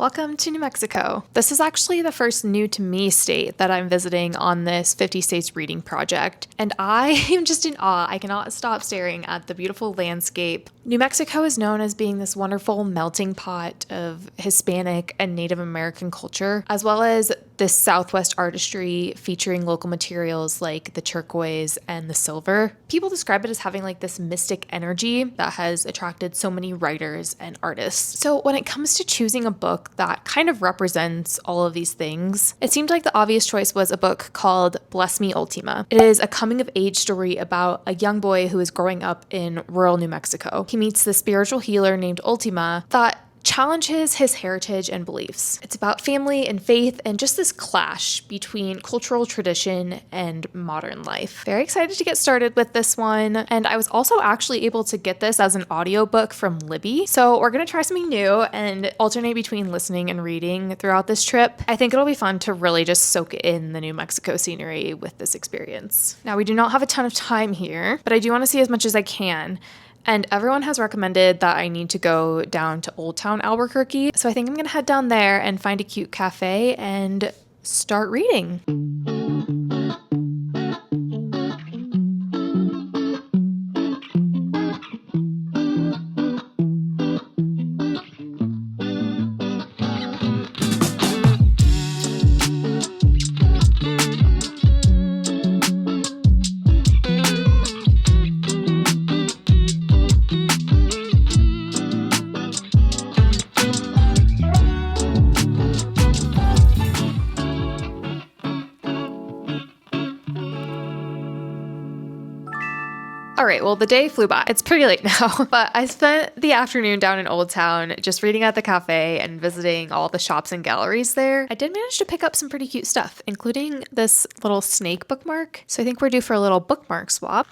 Welcome to New Mexico. This is actually the first new to me state that I'm visiting on this 50 States reading project, and I am just in awe. I cannot stop staring at the beautiful landscape. New Mexico is known as being this wonderful melting pot of Hispanic and Native American culture, as well as this Southwest artistry featuring local materials like the turquoise and the silver. People describe it as having like this mystic energy that has attracted so many writers and artists. So when it comes to choosing a book that kind of represents all of these things, it seemed like the obvious choice was a book called Bless Me Ultima. It is a coming of age story about a young boy who is growing up in rural New Mexico. He meets the spiritual healer named Ultima that challenges his heritage and beliefs. It's about family and faith and just this clash between cultural tradition and modern life. Very excited to get started with this one. And I was also actually able to get this as an audiobook from Libby. So we're going to try something new and alternate between listening and reading throughout this trip. I think it'll be fun to really just soak in the New Mexico scenery with this experience. Now, we do not have a ton of time here, but I do want to see as much as I can. And everyone has recommended that I need to go down to Old Town Albuquerque. So I think I'm going to head down there and find a cute cafe and start reading. All right, well, the day flew by. It's pretty late now, but I spent the afternoon down in Old Town just reading at the cafe and visiting all the shops and galleries there. I did manage to pick up some pretty cute stuff, including this little snake bookmark. So I think we're due for a little bookmark swap.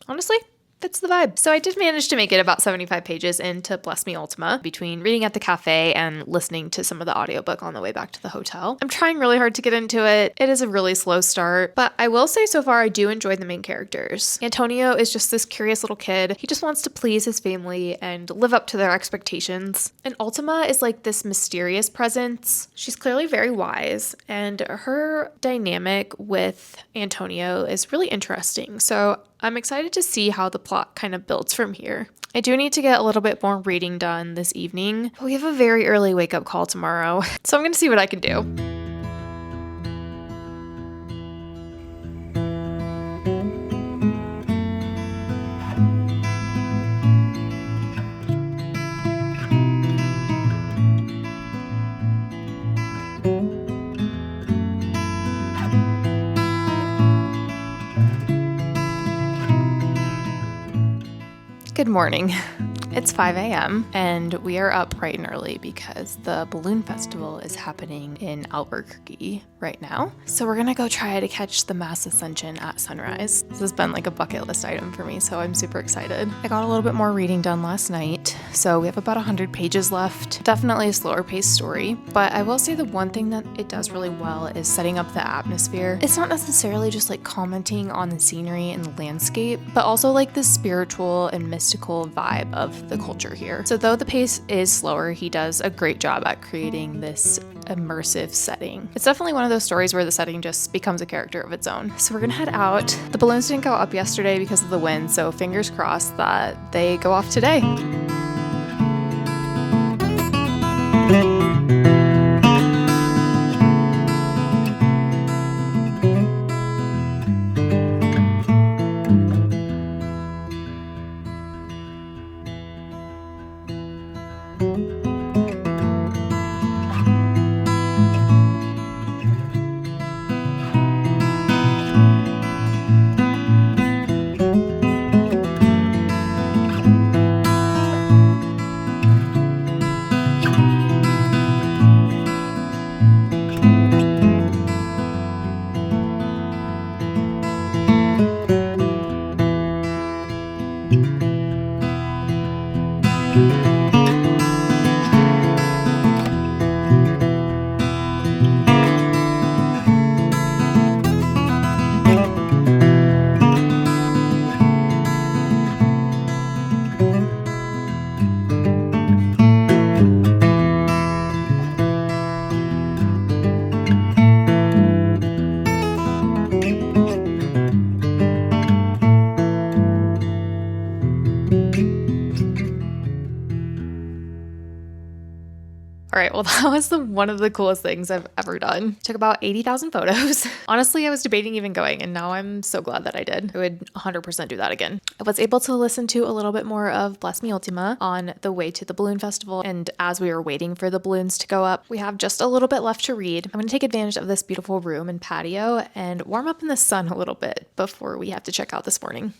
Honestly, that's the vibe. So I did manage to make it about 75 pages into Bless Me Ultima between reading at the cafe and listening to some of the audiobook on the way back to the hotel. I'm trying really hard to get into it. It is a really slow start, but I will say so far I do enjoy the main characters. Antonio is just this curious little kid. He just wants to please his family and live up to their expectations. And Ultima is like this mysterious presence. She's clearly very wise, and her dynamic with Antonio is really interesting. So I'm excited to see how the plot kind of builds from here. I do need to get a little bit more reading done this evening. We have a very early wake-up call tomorrow, so I'm going to see what I can do. Good morning. It's 5 a.m. and we are up bright and early because the Balloon Festival is happening in Albuquerque right now. So we're gonna go try to catch the mass ascension at sunrise. This has been like a bucket list item for me, so I'm super excited. I got a little bit more reading done last night, so we have about 100 pages left. Definitely a slower paced story, but I will say the one thing that it does really well is setting up the atmosphere. It's not necessarily just like commenting on the scenery and the landscape, but also like the spiritual and mystical vibe of the culture here. So though the pace is slower, he does a great job at creating this immersive setting. It's definitely one of those stories where the setting just becomes a character of its own. So we're gonna head out. The balloons didn't go up yesterday because of the wind, so fingers crossed that they go off today. All right, well, that was one of the coolest things I've ever done. Took about 80,000 photos. Honestly, I was debating even going, and now I'm so glad that I did. I would 100% do that again. I was able to listen to a little bit more of Bless Me Ultima on the way to the Balloon Festival, and as we were waiting for the balloons to go up, we have just a little bit left to read. I'm going to take advantage of this beautiful room and patio and warm up in the sun a little bit before we have to check out this morning.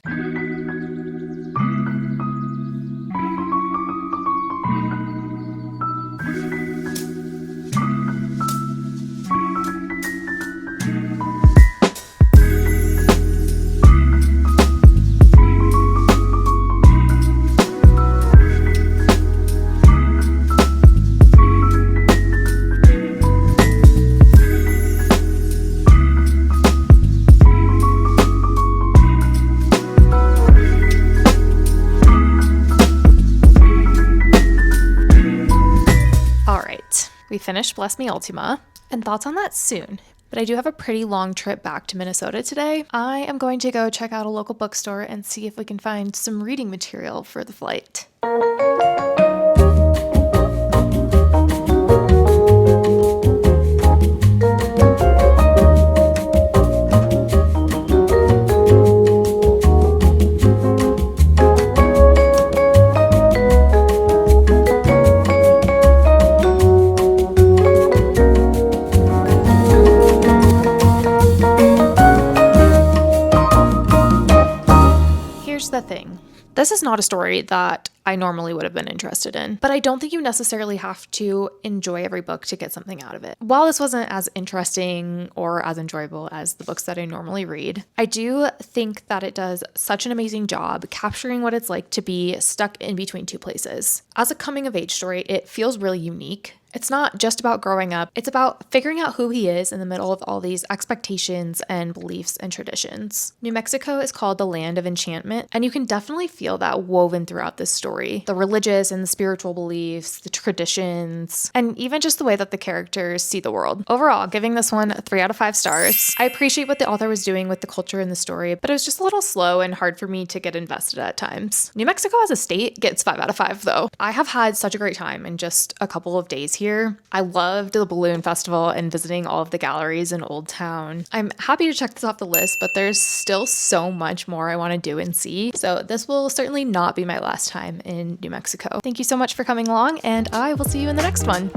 We finished Bless Me Ultima, and thoughts on that soon. But I do have a pretty long trip back to Minnesota today. I am going to go check out a local bookstore and see if we can find some reading material for the flight. The thing. This is not a story that I normally would have been interested in, but I don't think you necessarily have to enjoy every book to get something out of it. While this wasn't as interesting or as enjoyable as the books that I normally read, I do think that it does such an amazing job capturing what it's like to be stuck in between two places. As a coming of age story, it feels really unique. It's not just about growing up, it's about figuring out who he is in the middle of all these expectations and beliefs and traditions. New Mexico is called the land of enchantment, and you can definitely feel that woven throughout this story. The religious and the spiritual beliefs, the traditions, and even just the way that the characters see the world. Overall, giving this one 3 out of 5 stars. I appreciate what the author was doing with the culture in the story, but it was just a little slow and hard for me to get invested at times. New Mexico as a state gets 5 out of 5 though. I have had such a great time in just a couple of days here. I loved the Balloon Festival and visiting all of the galleries in Old Town. I'm happy to check this off the list, but there's still so much more I want to do and see. So this will certainly not be my last time in New Mexico. Thank you so much for coming along, and I will see you in the next one.